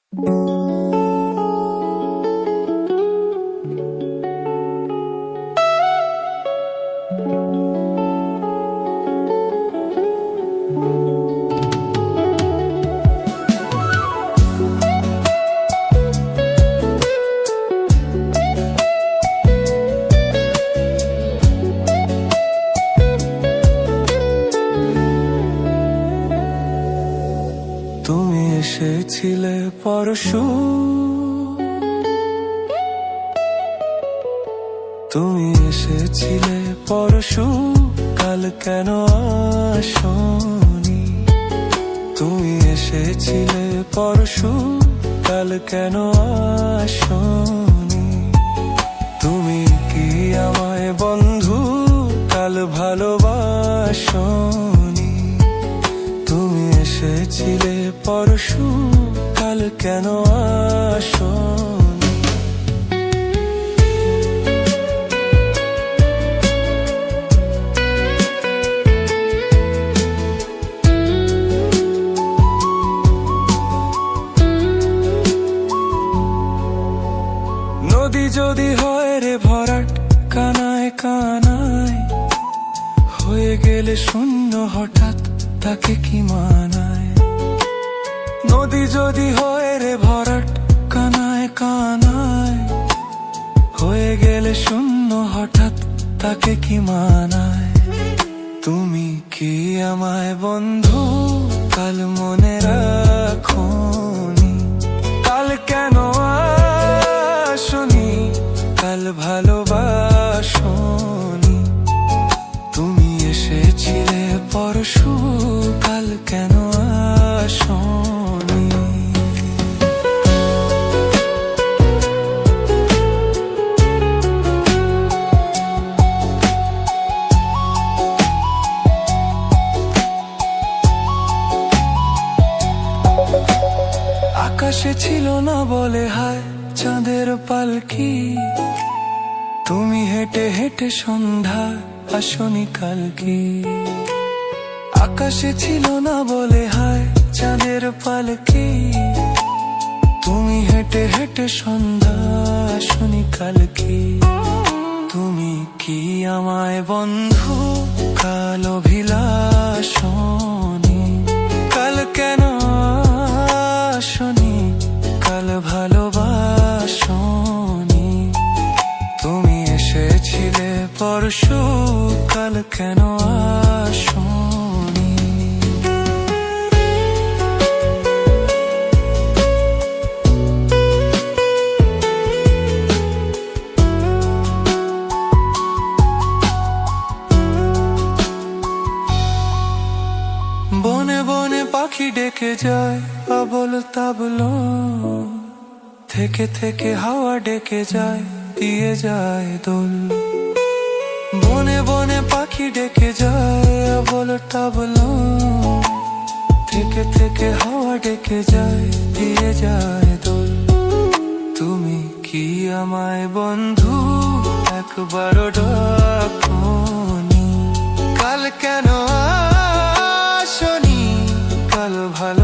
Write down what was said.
তুমি এসেছিলে পরশু, তুমি এসেছিলে পরশু, কাল কেন আসনি? তুমি এসেছিলে পরশু, কাল কেন আসনি? তুমি কি আমায় বন্ধু কাল ভালোবাসনি? তুমি এসেছিলে পরশু, কাল কেন আসনি? নদী যদি হয় রে ভরাট, কানায় কানায় হয়ে গেলে শূন্য হঠাৎ, তাকে কি মানায়? নদী যদি হয় রে ভরাট, কানায় কানায় হয়ে গেলে শূন্য হঠাৎ, তাকে কি মানায়? তুমি কি আমায় বন্ধু কাল মনে রাখোনি? কাল কেন আসনি? কাল ভালোবাসনি? তুমি এসেছিলে পরশু, কাল কেন আসনি? আকাশে ছিল না বলে হায় চাঁদের পালকি, তুমি হেঁটে হেঁটে সন্ধ্যা আসনি কাল কি? আকাশে ছিল না বলে হায় চাঁদের পালকি, তুমি হেঁটে হেঁটে সন্ধ্যা আসনি কাল কি? তুমি কি আমায় বন্ধু কাল অভিলাষনি? কাল কেন আসনি? কাল ভালোবাসনি? তুমি এসেছিলে পরশু, কাল কেন আসনি? বনে বনে পাখি ডেকে যায় আবল তাবলো, থেকে থেকে হাওয়া ডেকে যায় দিয়ে যায় দোল। বনে বনে পাখি ডেকে যায় আবল তাবলো, থেকে থেকে হাওয়া ডেকে যায় দিয়ে যায় দোল। তুমি কি আমায় বন্ধু একবারও ডাকোনি? কাল কেন আসনি? কাল ভালো